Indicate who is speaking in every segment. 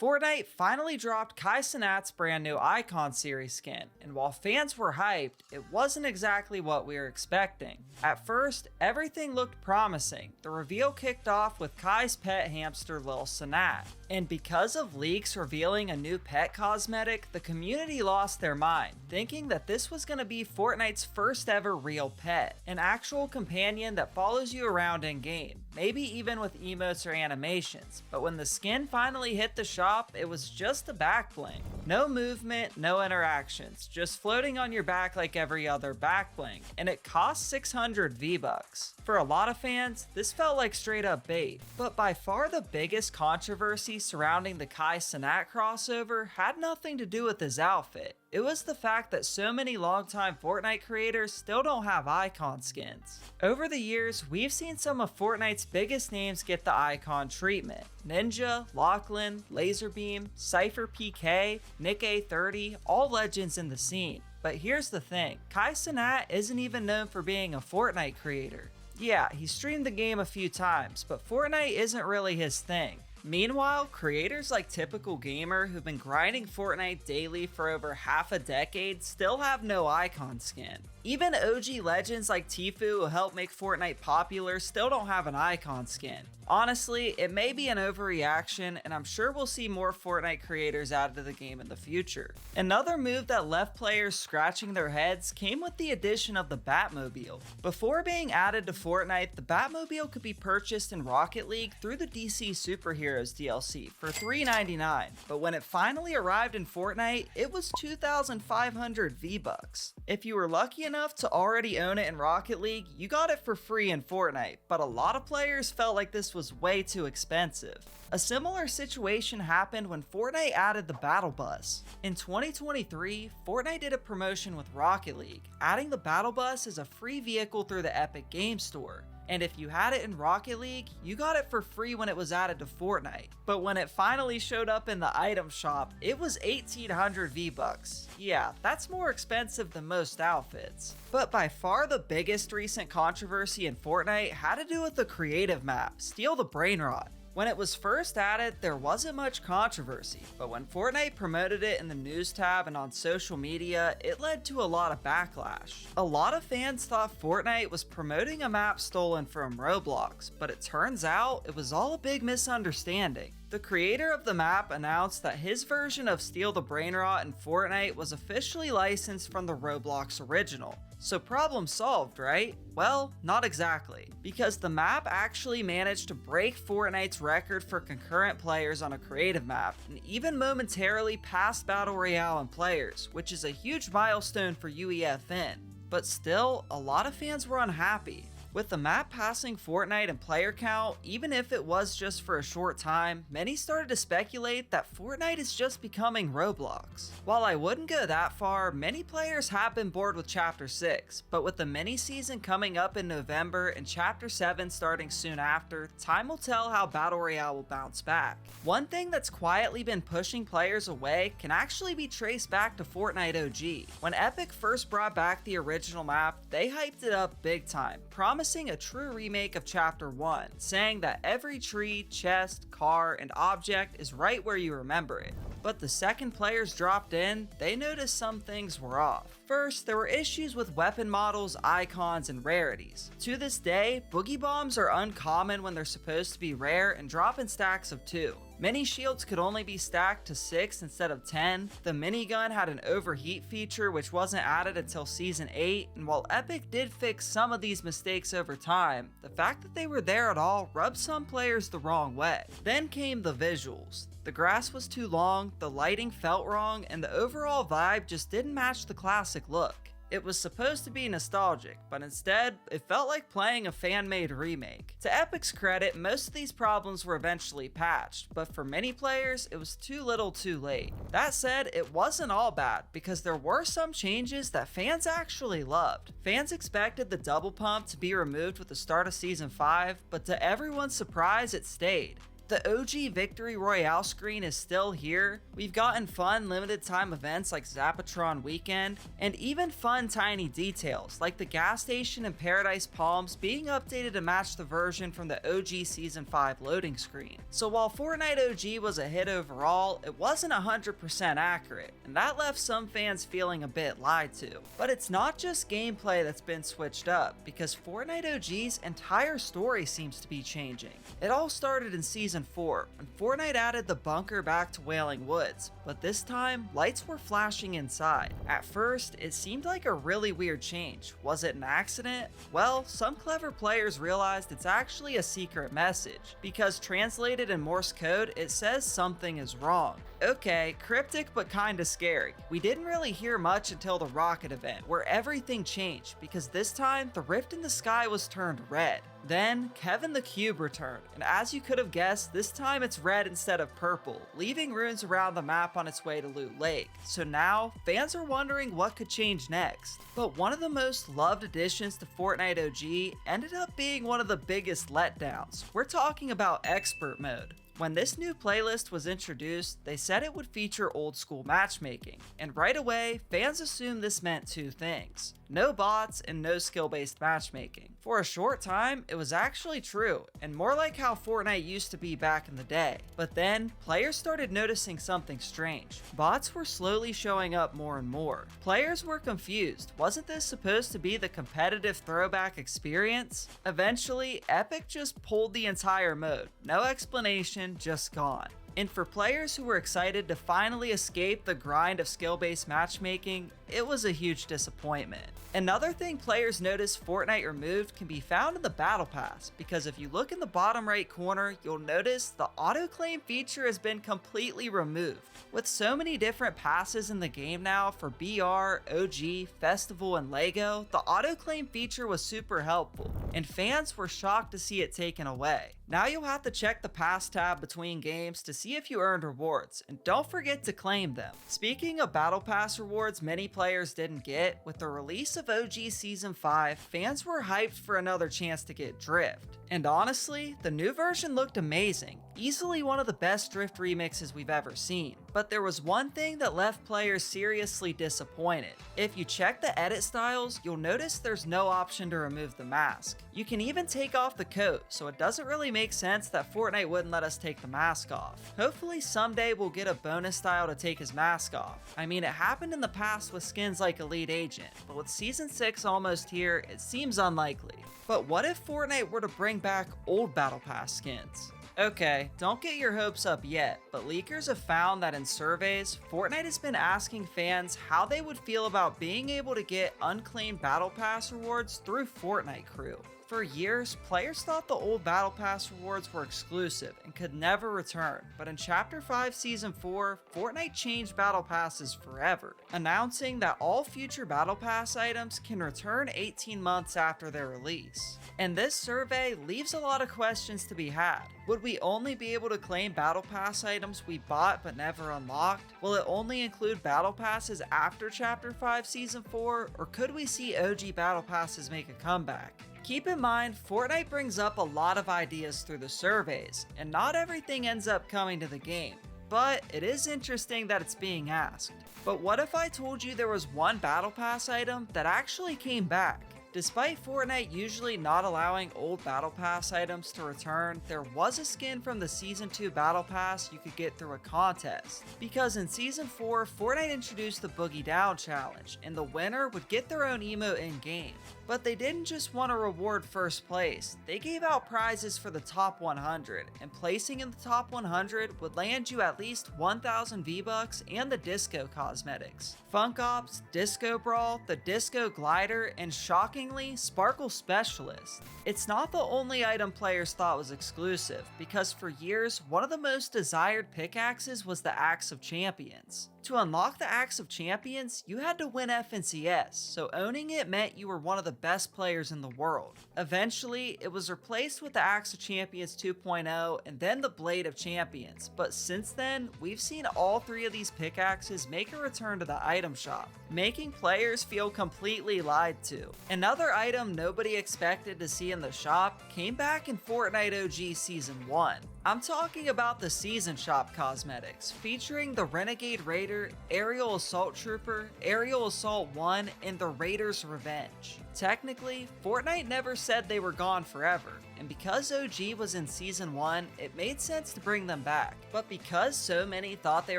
Speaker 1: Fortnite finally dropped Cenat's brand new Icon series skin, and while fans were hyped, it wasn't exactly what we were expecting. At first, everything looked promising. The reveal kicked off with Kai's pet hamster Lil Cenat, and because of leaks revealing a new pet cosmetic, the community lost their mind, thinking that this was going to be Fortnite's first ever real pet, an actual companion that follows you around in game, maybe even with emotes or animations. But when the skin finally hit the shop, it was just a back bling. No movement, no interactions, just floating on your back like every other back bling, and it cost 600 V-Bucks. For a lot of fans, this felt like straight up bait, but by far the biggest controversy surrounding the Cenat crossover had nothing to do with his outfit. It was the fact that so many longtime Fortnite creators still don't have icon skins. Over the years, we've seen some of Fortnite's biggest names get the icon treatment. Ninja, Lachlan, Laserbeam, Cypher PK, Nick A30, all legends in the scene. But here's the thing, Cenat isn't even known for being a Fortnite creator. Yeah, he streamed the game a few times, but Fortnite isn't really his thing. Meanwhile, creators like Typical Gamer, who've been grinding Fortnite daily for over half a decade, still have no icon skin. Even OG legends like Tfue, who helped make Fortnite popular, still don't have an icon skin. Honestly, it may be an overreaction, and I'm sure we'll see more Fortnite creators added to the game in the future. Another move that left players scratching their heads came with the addition of the Batmobile. Before being added to Fortnite, the Batmobile could be purchased in Rocket League through the DC Superheroes DLC for $3.99, but when it finally arrived in Fortnite, it was 2,500 V-Bucks. If you were lucky enough to already own it in Rocket League, you got it for free in Fortnite, but a lot of players felt like this was way too expensive. A similar situation happened when Fortnite added the Battle Bus. In 2023, Fortnite did a promotion with Rocket League, adding the Battle Bus as a free vehicle through the Epic Game Store. And if you had it in Rocket League, you got it for free when it was added to Fortnite. But when it finally showed up in the item shop, it was 1,800 V-Bucks. Yeah, that's more expensive than most outfits. But by far the biggest recent controversy in Fortnite had to do with the creative map, Steal the Brainrot. When it was first added, there wasn't much controversy, but when Fortnite promoted it in the news tab and on social media, it led to a lot of backlash. A lot of fans thought Fortnite was promoting a map stolen from Roblox, but it turns out it was all a big misunderstanding. The creator of the map announced that his version of Steal the Brainrot in Fortnite was officially licensed from the Roblox original. So problem solved, right? Well, not exactly, because the map actually managed to break Fortnite's record for concurrent players on a creative map, and even momentarily passed Battle Royale in players, which is a huge milestone for UEFN. But still, a lot of fans were unhappy. With the map passing Fortnite in player count, even if it was just for a short time, many started to speculate that Fortnite is just becoming Roblox. While I wouldn't go that far, many players have been bored with Chapter 6, but with the mini-season coming up in November and Chapter 7 starting soon after, time will tell how Battle Royale will bounce back. One thing that's quietly been pushing players away can actually be traced back to Fortnite OG. When Epic first brought back the original map, they hyped it up big time, promising a true remake of Chapter 1, saying that every tree, chest, car, and object is right where you remember it. But the second players dropped in, they noticed some things were off. First, there were issues with weapon models, icons, and rarities. To this day, boogie bombs are uncommon when they're supposed to be rare and drop in stacks of 2. Many shields could only be stacked to 6 instead of 10. The minigun had an overheat feature which wasn't added until Season 8, and while Epic did fix some of these mistakes over time, the fact that they were there at all rubbed some players the wrong way. Then came the visuals. The grass was too long, the lighting felt wrong, and the overall vibe just didn't match the classic look. It was supposed to be nostalgic, but instead, it felt like playing a fan-made remake. To Epic's credit, most of these problems were eventually patched, but for many players, it was too little too late. That said, it wasn't all bad, because there were some changes that fans actually loved. Fans expected the double pump to be removed with the start of Season 5, but to everyone's surprise, it stayed. The OG Victory Royale screen is still here. We've gotten fun limited time events like Zapatron Weekend, and even fun tiny details like the gas station in Paradise Palms being updated to match the version from the OG Season 5 loading screen. So while Fortnite OG was a hit overall, it wasn't 100% accurate, and that left some fans feeling a bit lied to. But it's not just gameplay that's been switched up, because Fortnite OG's entire story seems to be changing. It all started in Season 4, when Fortnite added the bunker back to Wailing Woods, but this time, lights were flashing inside. At first, it seemed like a really weird change. Was it an accident? Well, some clever players realized it's actually a secret message, because translated in Morse code, it says something is wrong. Okay, cryptic but kinda scary. We didn't really hear much until the rocket event, where everything changed, because this time, the rift in the sky was turned red. Then, Kevin the Cube returned, and as you could have guessed, this time it's red instead of purple, leaving runes around the map on its way to Loot Lake. So now, fans are wondering what could change next. But one of the most loved additions to Fortnite OG ended up being one of the biggest letdowns. We're talking about Expert Mode. When this new playlist was introduced, they said it would feature old school matchmaking, and right away, fans assumed this meant two things: no bots and no skill-based matchmaking. For a short time, it was actually true, and more like how Fortnite used to be back in the day. But then, players started noticing something strange. Bots were slowly showing up more and more. Players were confused. Wasn't this supposed to be the competitive throwback experience? Eventually, Epic just pulled the entire mode. No explanation, just gone. And for players who were excited to finally escape the grind of skill-based matchmaking, it was a huge disappointment. Another thing players noticed Fortnite removed can be found in the Battle Pass, because if you look in the bottom right corner, you'll notice the auto-claim feature has been completely removed. With so many different passes in the game now for BR, OG, Festival, and LEGO, the auto-claim feature was super helpful, and fans were shocked to see it taken away. Now you'll have to check the pass tab between games to see if you earned rewards, and don't forget to claim them. Speaking of Battle Pass rewards many players didn't get, with the release of OG Season 5, fans were hyped for another chance to get Drift. And honestly, the new version looked amazing, easily one of the best Drift remixes we've ever seen. But there was one thing that left players seriously disappointed. If you check the edit styles, you'll notice there's no option to remove the mask. You can even take off the coat, so it doesn't really make sense that Fortnite wouldn't let us take the mask off. Hopefully someday we'll get a bonus style to take his mask off. I mean, it happened in the past with skins like Elite Agent, but with Season 6 almost here, it seems unlikely. But what if Fortnite were to bring back old Battle Pass skins? Okay, don't get your hopes up yet, but leakers have found that in surveys, Fortnite has been asking fans how they would feel about being able to get unclaimed Battle Pass rewards through Fortnite Crew. For years, players thought the old Battle Pass rewards were exclusive and could never return, but in Chapter 5 Season 4, Fortnite changed Battle Passes forever, announcing that all future Battle Pass items can return 18 months after their release. And this survey leaves a lot of questions to be had. Would we only be able to claim Battle Pass items we bought but never unlocked? Will it only include Battle Passes after Chapter 5 Season 4, or could we see OG Battle Passes make a comeback? Keep in mind, Fortnite brings up a lot of ideas through the surveys, and not everything ends up coming to the game. But it is interesting that it's being asked. But what if I told you there was one Battle Pass item that actually came back? Despite Fortnite usually not allowing old Battle Pass items to return, there was a skin from the Season 2 Battle Pass you could get through a contest. Because in Season 4, Fortnite introduced the Boogie Down Challenge, and the winner would get their own emote in-game. But they didn't just want to reward first place, they gave out prizes for the top 100, and placing in the top 100 would land you at least 1,000 V-Bucks and the Disco cosmetics. Funk Ops, Disco Brawl, the Disco Glider, and shockingly, Sparkle Specialist. It's not the only item players thought was exclusive, because for years, one of the most desired pickaxes was the Axe of Champions. To unlock the Axe of Champions, you had to win FNCS, so owning it meant you were one of the best players in the world. Eventually, it was replaced with the Axe of Champions 2.0 and then the Blade of Champions, but since then, we've seen all three of these pickaxes make a return to the item shop, making players feel completely lied to. Another item nobody expected to see in the shop came back in Fortnite OG Season 1. I'm talking about the Season Shop cosmetics, featuring the Renegade Raider, Aerial Assault Trooper, Aerial Assault 1, and the Raider's Revenge. Technically, Fortnite never said they were gone forever, and because OG was in Season 1, it made sense to bring them back. But because so many thought they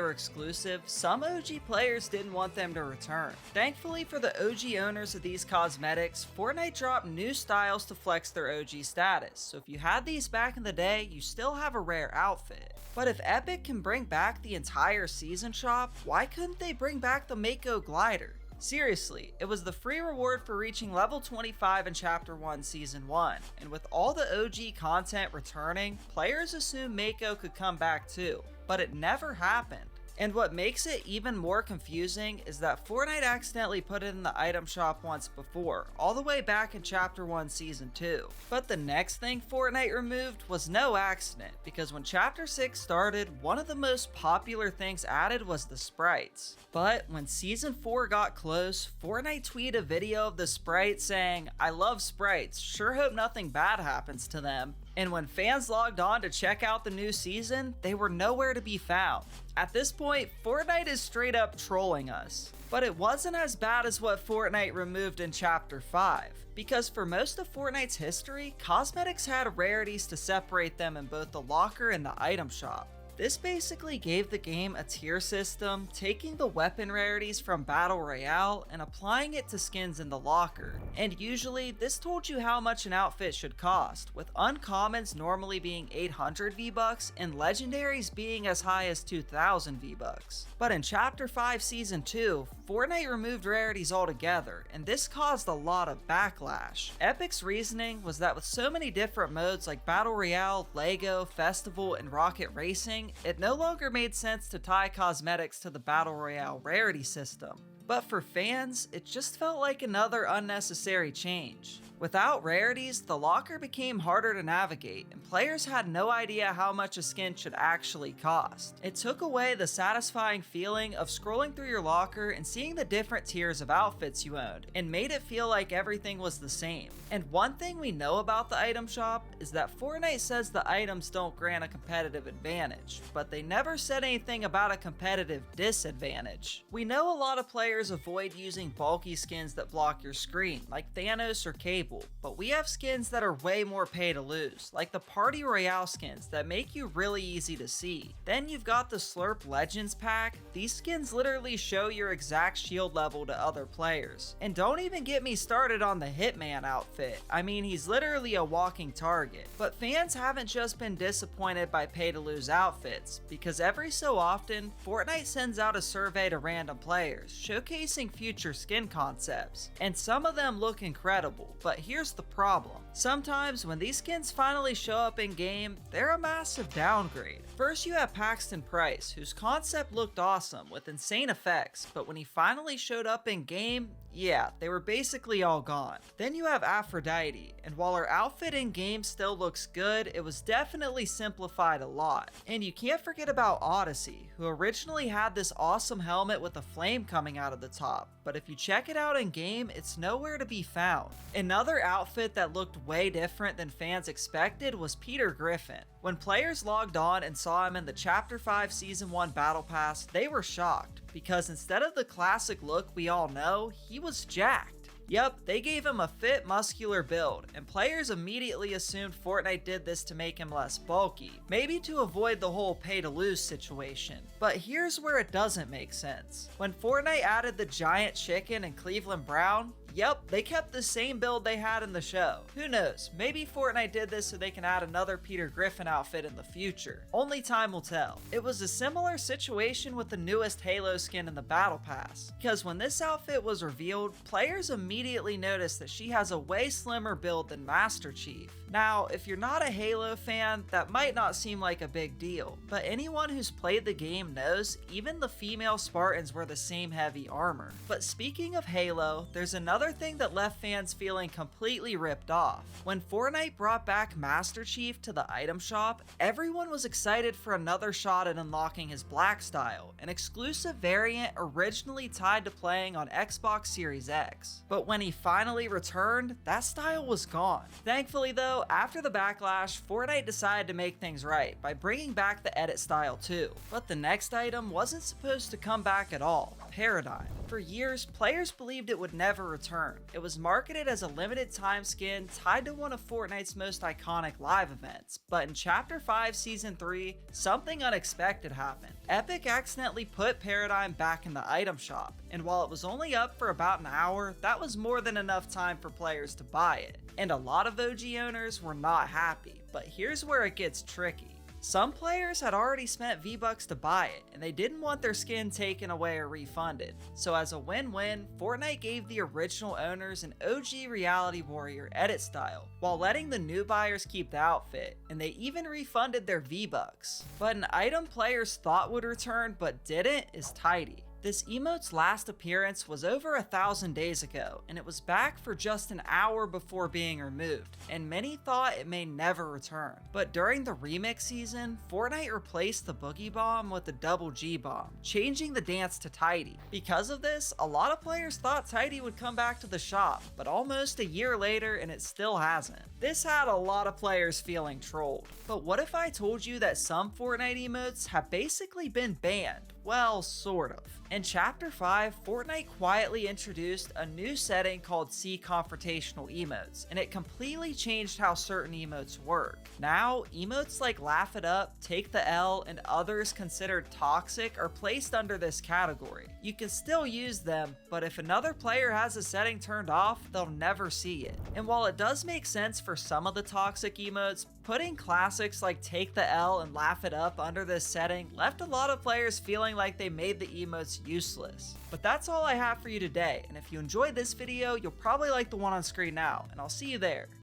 Speaker 1: were exclusive, some OG players didn't want them to return. Thankfully for the OG owners of these cosmetics, Fortnite dropped new styles to flex their OG status, so if you had these back in the day, you still have a rare outfit. But if Epic can bring back the entire Season Shop, why couldn't they bring back the Mako glider? Seriously, it was the free reward for reaching level 25 in Chapter 1 Season 1, and with all the OG content returning, players assumed Mako could come back too, but it never happened. And what makes it even more confusing is that Fortnite accidentally put it in the item shop once before, all the way back in Chapter 1 Season 2. But the next thing Fortnite removed was no accident, because when Chapter 6 started, one of the most popular things added was the sprites. But when Season 4 got close, Fortnite tweeted a video of the sprites saying, "I love sprites, sure hope nothing bad happens to them." And when fans logged on to check out the new season, they were nowhere to be found. At this point, Fortnite is straight up trolling us. But it wasn't as bad as what Fortnite removed in Chapter 5, because for most of Fortnite's history, cosmetics had rarities to separate them in both the locker and the item shop. This basically gave the game a tier system, taking the weapon rarities from Battle Royale and applying it to skins in the locker. And usually, this told you how much an outfit should cost, with uncommons normally being 800 V-Bucks and legendaries being as high as 2000 V-Bucks. But in Chapter 5 Season 2, Fortnite removed rarities altogether, and this caused a lot of backlash. Epic's reasoning was that with so many different modes like Battle Royale, Lego, Festival, and Rocket Racing, it no longer made sense to tie cosmetics to the Battle Royale rarity system. But for fans, it just felt like another unnecessary change. Without rarities, the locker became harder to navigate, and players had no idea how much a skin should actually cost. It took away the satisfying feeling of scrolling through your locker and seeing the different tiers of outfits you owned, and made it feel like everything was the same. And one thing we know about the item shop is that Fortnite says the items don't grant a competitive advantage, but they never said anything about a competitive disadvantage. We know a lot of players avoid using bulky skins that block your screen, like Thanos or Cable, but we have skins that are way more pay to lose, like the Party Royale skins that make you really easy to see. Then you've got the Slurp Legends pack. These skins literally show your exact shield level to other players. And don't even get me started on the Hitman outfit. I mean, he's literally a walking target. But fans haven't just been disappointed by pay to lose outfits, because every so often, Fortnite sends out a survey to random players, showcasing future skin concepts. And some of them look incredible, but here's the problem. Sometimes when these skins finally show up in game, they're a massive downgrade. First you have Paxton Price, whose concept looked awesome with insane effects, but when he finally showed up in game, yeah, they were basically all gone. Then you have Aphrodite, and while her outfit in game still looks good, it was definitely simplified a lot. And you can't forget about Odyssey, who originally had this awesome helmet with a flame coming out of the top, but if you check it out in game, it's nowhere to be found. Another outfit that looked way different than fans expected was Peter Griffin. When players logged on and saw him in the Chapter 5 Season 1 Battle Pass, they were shocked, because instead of the classic look we all know, he was jacked. Yep, they gave him a fit, muscular build, and players immediately assumed Fortnite did this to make him less bulky, maybe to avoid the whole pay-to-lose situation. But here's where it doesn't make sense. When Fortnite added the giant chicken and Cleveland Brown, yep, they kept the same build they had in the show. Who knows, maybe Fortnite did this so they can add another Peter Griffin outfit in the future. Only time will tell. It was a similar situation with the newest Halo skin in the Battle Pass, because when this outfit was revealed, players immediately noticed that she has a way slimmer build than Master Chief. Now, if you're not a Halo fan, that might not seem like a big deal, but anyone who's played the game knows even the female Spartans wear the same heavy armor. But speaking of Halo, there's another thing that left fans feeling completely ripped off. When Fortnite brought back Master Chief to the item shop, everyone was excited for another shot at unlocking his black style, an exclusive variant originally tied to playing on Xbox Series X. But when he finally returned, that style was gone. Thankfully though, So after the backlash, Fortnite decided to make things right by bringing back the edit style too. But the next item wasn't supposed to come back at all, Paradigm. For years, players believed it would never return. It was marketed as a limited time skin tied to one of Fortnite's most iconic live events, but in Chapter 5 Season 3, something unexpected happened. Epic accidentally put Paradigm back in the item shop, and while it was only up for about an hour, that was more than enough time for players to buy it. And a lot of OG owners were not happy, but here's where it gets tricky. Some players had already spent V-Bucks to buy it, and they didn't want their skin taken away or refunded. So as a win-win, Fortnite gave the original owners an OG Reality Warrior edit style, while letting the new buyers keep the outfit, and they even refunded their V-Bucks. But an item players thought would return but didn't is Tidy. This emote's last appearance was over 1,000 days ago, and it was back for just an hour before being removed, and many thought it may never return. But during the remix season, Fortnite replaced the Boogie Bomb with the Double G Bomb, changing the dance to Tidy. Because of this, a lot of players thought Tidy would come back to the shop, but almost a year later and it still hasn't. This had a lot of players feeling trolled. But what if I told you that some Fortnite emotes have basically been banned? Well, sort of. In Chapter 5, Fortnite quietly introduced a new setting called Confrontational emotes, and it completely changed how certain emotes work. Now, emotes like Laugh It Up, Take the L, and others considered toxic are placed under this category. You can still use them, but if another player has a setting turned off, they'll never see it. And while it does make sense for some of the toxic emotes, putting classics like Take the L and Laugh It Up under this setting left a lot of players feeling like they made the emotes useless. But that's all I have for you today, and if you enjoyed this video, you'll probably like the one on screen now, and I'll see you there.